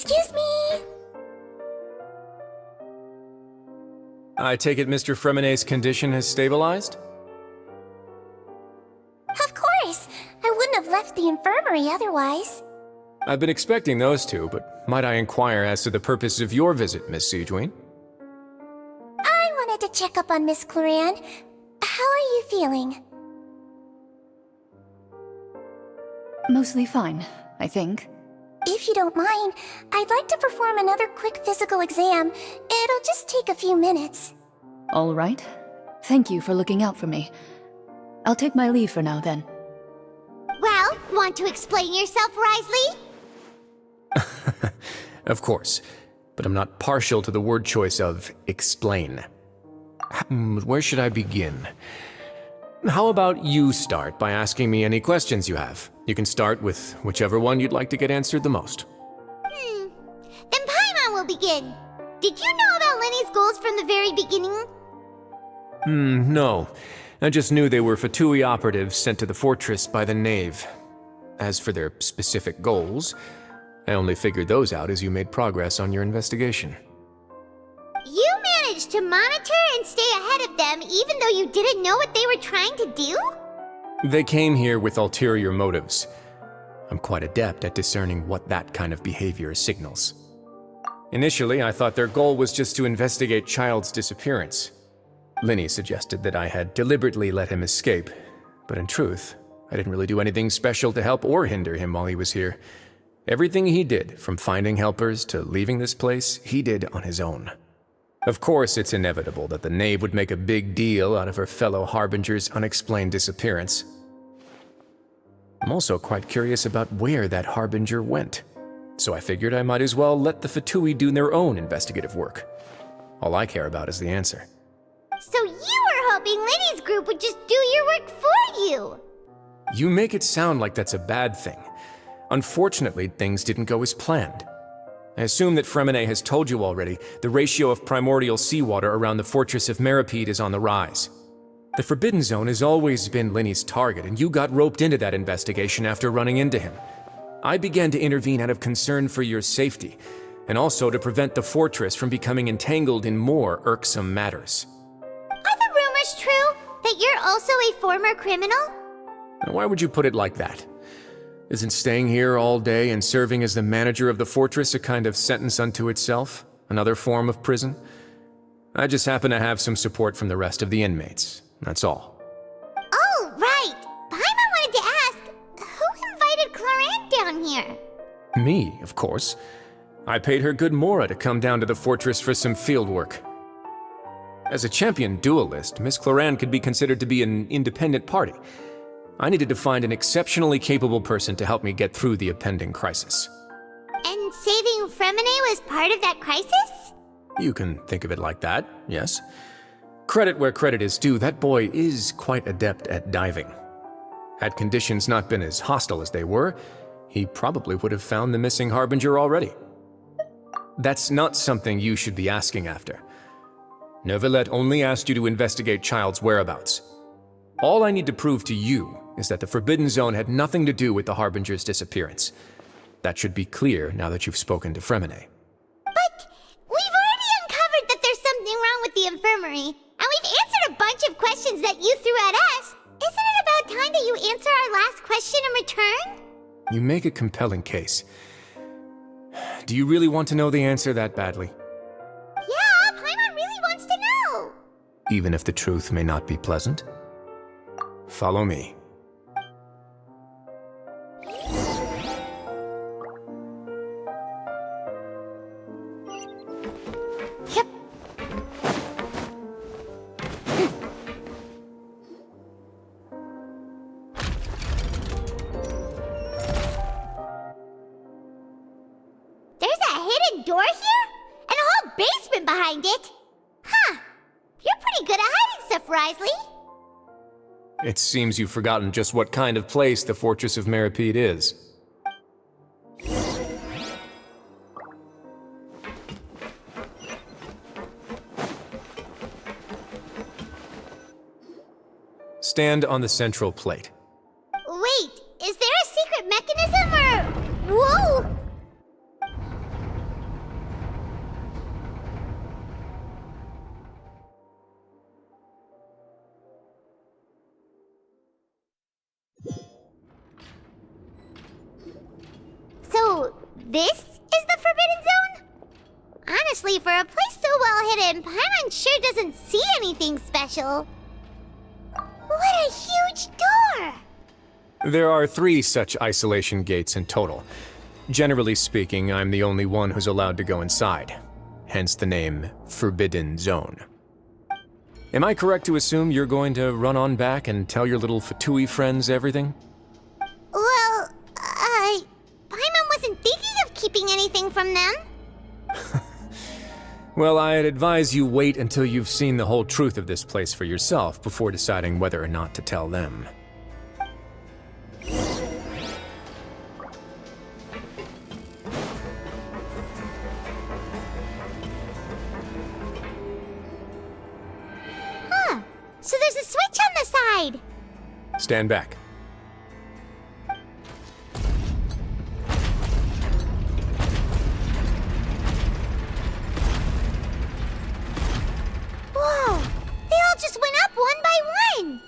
Excuse me. I take it Mr. Fremonet's condition has stabilized? Of course. I wouldn't have left the infirmary otherwise. I've been expecting those two, but might I inquire as to the purpose of your visit, Miss Sijuin? I wanted to check up on Miss Cloran. How are you feeling? Mostly fine, I think. If you don't mind, I'd like to perform another quick physical exam. It'll just take a few minutes. All right. Thank you for looking out for me. I'll take my leave for now, then. Well, want to explain yourself, Risley? Of course, but I'm not partial to the word choice of explain. Where should I begin? How about you start by asking me any questions you have? You can start with whichever one you'd like to get answered the most. Then Paimon will begin. Did you know about Lenny's goals from the very beginning? No. I just knew they were Fatui operatives sent to the fortress by the Knave. As for their specific goals, I only figured those out as you made progress on your investigation. You managed to monitor and stay ahead of them even though you didn't know what they were trying to do? They came here with ulterior motives. I'm quite adept at discerning what that kind of behavior signals. Initially, I thought their goal was just to investigate Child's disappearance. Linny suggested that I had deliberately let him escape, but in truth, I didn't really do anything special to help or hinder him while he was here. Everything he did, from finding helpers to leaving this place, he did on his own. Of course, it's inevitable that the Knave would make a big deal out of her fellow Harbinger's unexplained disappearance. I'm also quite curious about where that Harbinger went, so I figured I might as well let the Fatui do their own investigative work. All I care about is the answer. So you were hoping Lenny's group would just do your work for you! You make it sound like that's a bad thing. Unfortunately, things didn't go as planned. I assume that Fremonet has told you already, the ratio of primordial seawater around the fortress of Meripede is on the rise. The Forbidden Zone has always been Linny's target, and you got roped into that investigation after running into him. I began to intervene out of concern for your safety, and also to prevent the fortress from becoming entangled in more irksome matters. Are the rumors true? That you're also a former criminal? Now, why would you put it like that? Isn't staying here all day and serving as the manager of the fortress a kind of sentence unto itself? Another form of prison? I just happen to have some support from the rest of the inmates. That's all. Oh, right! Paimon wanted to ask, who invited Cloran down here? Me, of course. I paid her good mora to come down to the fortress for some field work. As a champion duelist, Miss Cloran could be considered to be an independent party. I needed to find an exceptionally capable person to help me get through the impending crisis. And saving Fremonet was part of that crisis? You can think of it like that, yes. Credit where credit is due, that boy is quite adept at diving. Had conditions not been as hostile as they were, he probably would have found the missing Harbinger already. That's not something you should be asking after. Neuvillette only asked you to investigate Child's whereabouts. All I need to prove to you is that the Forbidden Zone had nothing to do with the Harbinger's disappearance. That should be clear now that you've spoken to Fremonet. But we've already uncovered that there's something wrong with the infirmary, and we've answered a bunch of questions that you threw at us. Isn't it about time that you answer our last question in return? You make a compelling case. Do you really want to know the answer that badly? Yeah, Paimon really wants to know. Even if the truth may not be pleasant? Follow me. Yep. There's a hidden door here? And a whole basement behind it? Huh. You're pretty good at hiding stuff, Risley. It seems you've forgotten just what kind of place the Fortress of Meripede is. Stand on the central plate. Wait, is there a secret mechanism or... Whoa! this is the Forbidden Zone? Honestly, for a place so well hidden, Paimon sure doesn't see anything special. What a huge door! There are 3 such isolation gates in total. Generally speaking, I'm the only one who's allowed to go inside. Hence the name Forbidden Zone. Am I correct to assume you're going to run on back and tell your little Fatui friends everything? Well, Paimon wasn't thinking of keeping anything from them. Well, I'd advise you wait until you've seen the whole truth of this place for yourself before deciding whether or not to tell them. Huh. So there's a switch on the side. Stand back. Whoa! They all just went up one by one!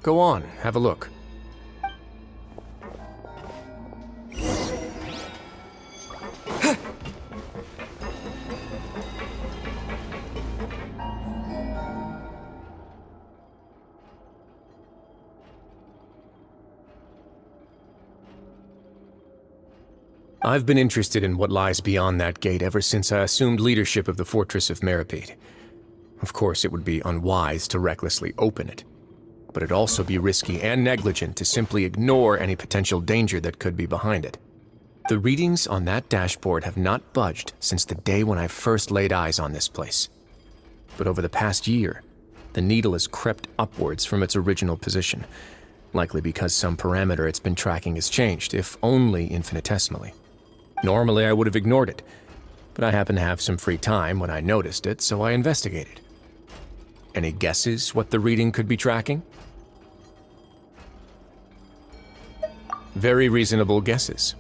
Go on, have a look. I've been interested in what lies beyond that gate ever since I assumed leadership of the Fortress of Meripede. Of course, it would be unwise to recklessly open it, but it'd also be risky and negligent to simply ignore any potential danger that could be behind it. The readings on that dashboard have not budged since the day when I first laid eyes on this place. But over the past year, the needle has crept upwards from its original position, likely because some parameter it's been tracking has changed, if only infinitesimally. Normally, I would have ignored it, but I happened to have some free time when I noticed it, so I investigated. Any guesses what the reading could be tracking? Very reasonable guesses.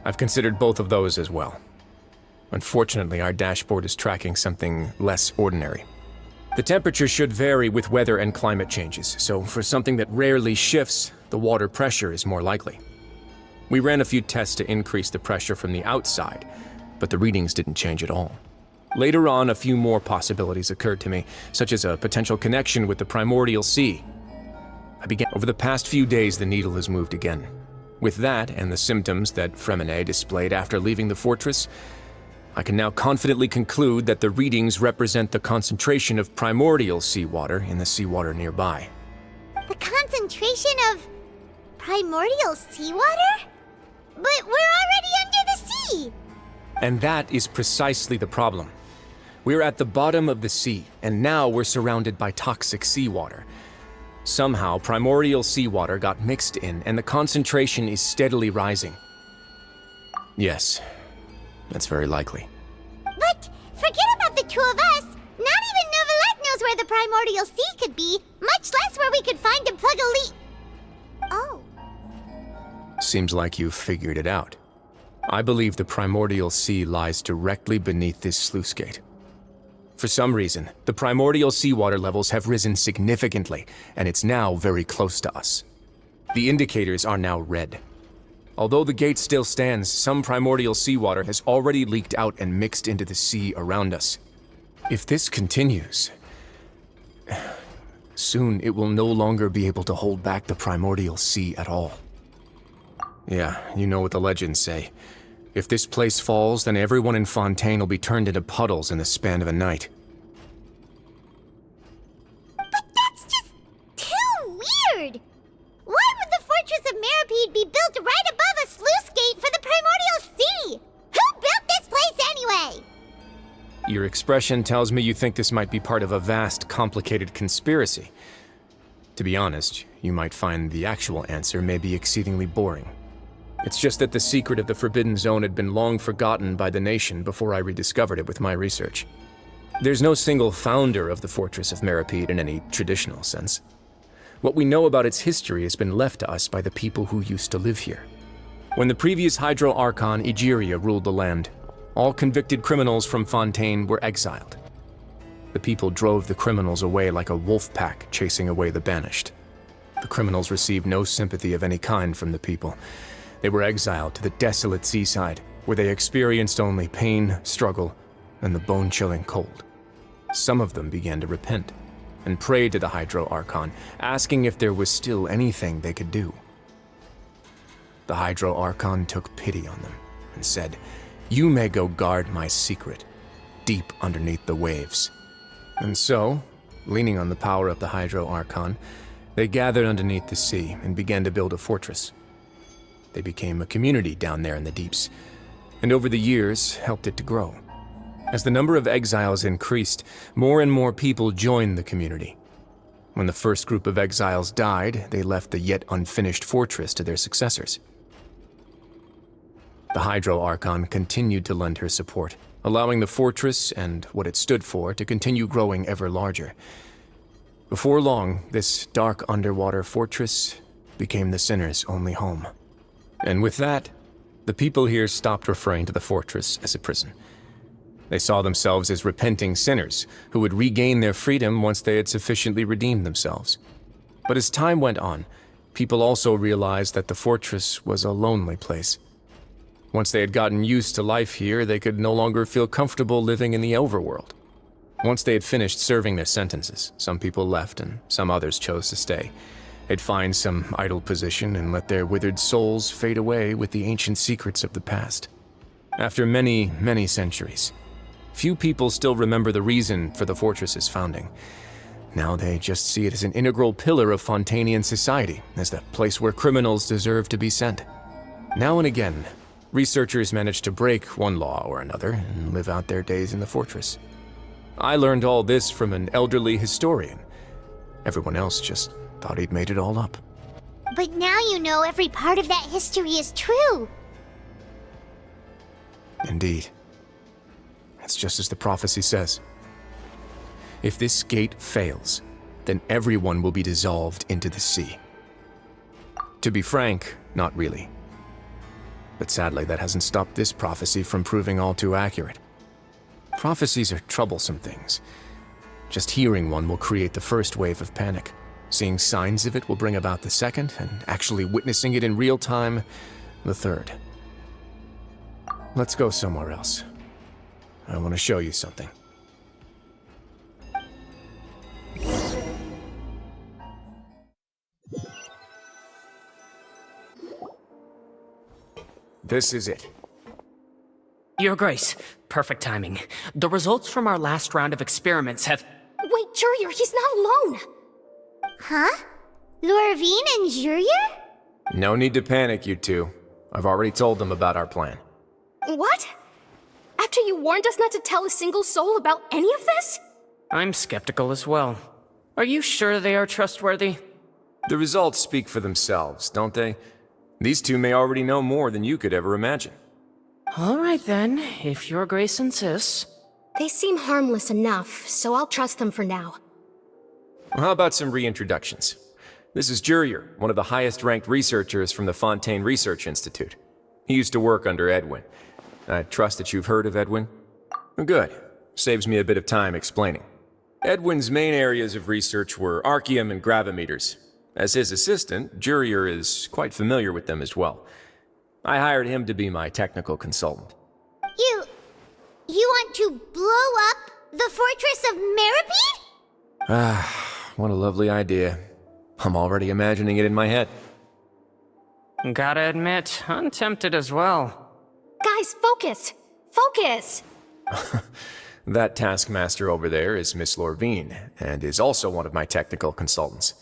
I've considered both of those as well. Unfortunately, our dashboard is tracking something less ordinary. The temperature should vary with weather and climate changes, so for something that rarely shifts, the water pressure is more likely. We ran a few tests to increase the pressure from the outside, but the readings didn't change at all. Later on, a few more possibilities occurred to me, such as a potential connection with the primordial sea. Over the past few days, the needle has moved again. With that, and the symptoms that Fremine displayed after leaving the fortress, I can now confidently conclude that the readings represent the concentration of primordial seawater in the seawater nearby. The concentration of primordial seawater? But we're already under the sea! And that is precisely the problem. We're at the bottom of the sea, and now we're surrounded by toxic seawater. Somehow, primordial seawater got mixed in, and the concentration is steadily rising. Yes, that's very likely. But forget about the two of us! Not even Novelette knows where the primordial sea could be, much less where we could find and plug a leak. Oh. Seems like you've figured it out. I believe the primordial sea lies directly beneath this sluice gate. For some reason, the primordial seawater levels have risen significantly, and it's now very close to us. The indicators are now red. Although the gate still stands, some primordial seawater has already leaked out and mixed into the sea around us. If this continues, soon it will no longer be able to hold back the primordial sea at all. Yeah, you know what the legends say. If this place falls, then everyone in Fontaine will be turned into puddles in the span of a night. But that's just too weird! Why would the Fortress of Meripede be built right above a sluice gate for the primordial sea? Who built this place anyway? Your expression tells me you think this might be part of a vast, complicated conspiracy. To be honest, you might find the actual answer may be exceedingly boring. It's just that the secret of the Forbidden Zone had been long forgotten by the nation before I rediscovered it with my research. There's no single founder of the Fortress of Meripede in any traditional sense. What we know about its history has been left to us by the people who used to live here. When the previous Hydro Archon Egeria ruled the land, all convicted criminals from Fontaine were exiled. The people drove the criminals away like a wolf pack chasing away the banished. The criminals received no sympathy of any kind from the people. They were exiled to the desolate seaside, where they experienced only pain, struggle, and the bone-chilling cold. Some of them began to repent and prayed to the Hydro Archon, asking if there was still anything they could do. The Hydro Archon took pity on them and said, "You may go guard my secret, deep underneath the waves." And so, leaning on the power of the Hydro Archon, they gathered underneath the sea and began to build a fortress. They became a community down there in the deeps, and over the years helped it to grow. As the number of exiles increased, more and more people joined the community. When the first group of exiles died, they left the yet unfinished fortress to their successors. The Hydro Archon continued to lend her support, allowing the fortress and what it stood for to continue growing ever larger. Before long, this dark underwater fortress became the sinner's only home. And with that, the people here stopped referring to the fortress as a prison. They saw themselves as repenting sinners who would regain their freedom once they had sufficiently redeemed themselves. But as time went on, people also realized that the fortress was a lonely place. Once they had gotten used to life here, they could no longer feel comfortable living in the overworld. Once they had finished serving their sentences, some people left and some others chose to stay. They'd find some idle position and let their withered souls fade away with the ancient secrets of the past. After many, many centuries, few people still remember the reason for the fortress's founding. Now they just see it as an integral pillar of Fontainian society, as the place where criminals deserve to be sent. Now and again, researchers manage to break one law or another and live out their days in the fortress. I learned all this from an elderly historian. Everyone else just thought he'd made it all up. But now you know every part of that history is true. Indeed. It's just as the prophecy says. If this gate fails, then everyone will be dissolved into the sea. To be frank, not really. But sadly, that hasn't stopped this prophecy from proving all too accurate. Prophecies are troublesome things. Just hearing one will create the first wave of panic. Seeing signs of it will bring about the second, and actually witnessing it in real time, the third. Let's go somewhere else. I want to show you something. This is it. Your Grace, perfect timing. The results from our last round of experiments have... Wait, Jurier, he's not alone! Huh? Lorvine and Jurier? No need to panic, you two. I've already told them about our plan. What? After you warned us not to tell a single soul about any of this? I'm skeptical as well. Are you sure they are trustworthy? The results speak for themselves, don't they? These two may already know more than you could ever imagine. All right then, if Your Grace insists. They seem harmless enough, so I'll trust them for now. Well, how about some reintroductions? This is Jurier, one of the highest-ranked researchers from the Fontaine Research Institute. He used to work under Edwin. I trust that you've heard of Edwin? Good. Saves me a bit of time explaining. Edwin's main areas of research were archeum and gravimeters. As his assistant, Jurier is quite familiar with them as well. I hired him to be my technical consultant. You want to blow up the fortress of Meripede? Ah, what a lovely idea. I'm already imagining it in my head. Gotta admit, I'm tempted as well. Guys, focus! Focus! That taskmaster over there is Miss Lorvine, and is also one of my technical consultants.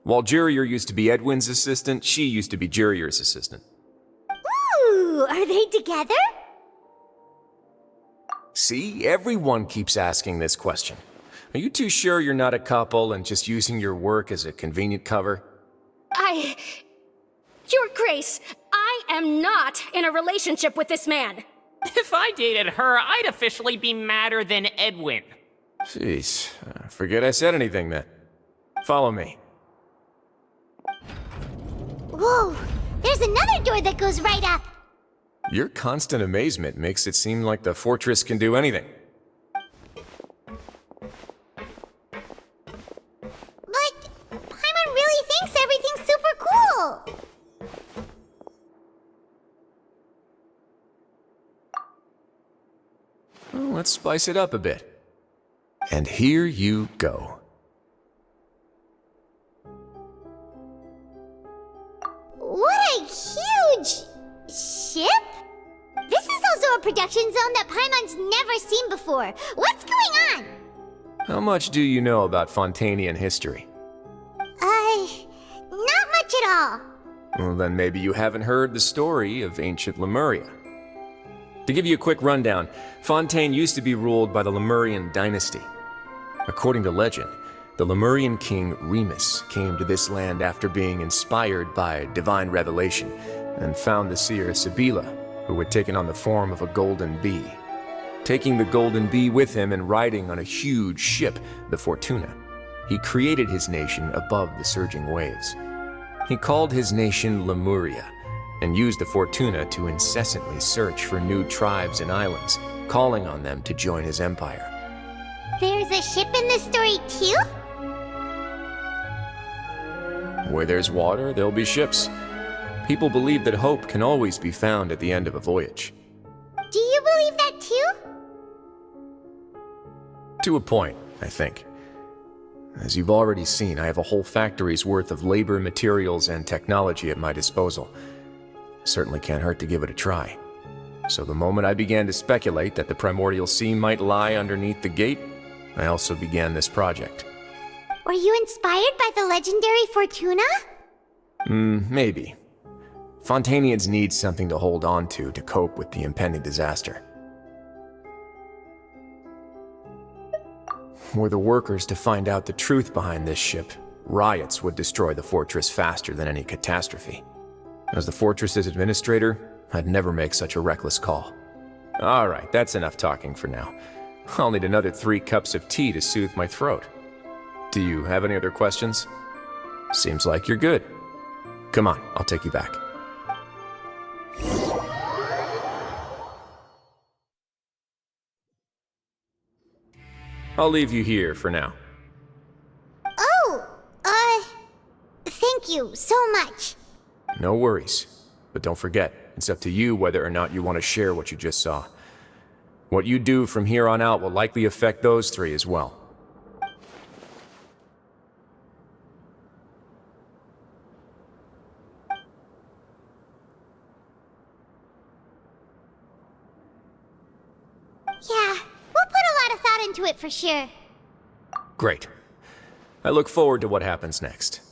While Jurier used to be Edwin's assistant, she used to be Jurier's assistant. Ooh, are they together? See, everyone keeps asking this question. Are you too sure you're not a couple and just using your work as a convenient cover? Your Grace, I am not in a relationship with this man. If I dated her, I'd officially be madder than Edwin. Jeez, forget I said anything then. Follow me. Whoa, there's another door that goes right up. Your constant amazement makes it seem like the fortress can do anything. But Paimon really thinks everything's super cool. let's spice it up a bit. And here you go. What a huge ship? This is also a production zone that Paimon's never seen before. What's going on? How much do you know about Fontanian history? Not much at all. Well, then maybe you haven't heard the story of ancient Lemuria. To give you a quick rundown, Fontaine used to be ruled by the Lemurian dynasty. According to legend, the Lemurian king Remus came to this land after being inspired by divine revelation and found the seer Sibila, who had taken on the form of a golden bee. Taking the golden bee with him and riding on a huge ship, the Fortuna, he created his nation above the surging waves. He called his nation Lemuria and used the Fortuna to incessantly search for new tribes and islands, calling on them to join his empire. There's a ship in this story too? Where there's water, there'll be ships. People believe that hope can always be found at the end of a voyage. Do you believe that too? To a point, I think. As you've already seen, I have a whole factory's worth of labor, materials, and technology at my disposal. Certainly can't hurt to give it a try. So the moment I began to speculate that the primordial sea might lie underneath the gate, I also began this project. Were you inspired by the legendary Fortuna? Maybe. Fontanians need something to hold on to cope with the impending disaster. Were the workers to find out the truth behind this ship, riots would destroy the fortress faster than any catastrophe. As the fortress's administrator, I'd never make such a reckless call. Alright, that's enough talking for now. I'll need another 3 cups of tea to soothe my throat. Do you have any other questions? Seems like you're good. Come on, I'll take you back. I'll leave you here for now. Oh, thank you so much. No worries. But don't forget, it's up to you whether or not you want to share what you just saw. What you do from here on out will likely affect those 3 as well. Yeah, we'll put a lot of thought into it for sure. Great. I look forward to what happens next.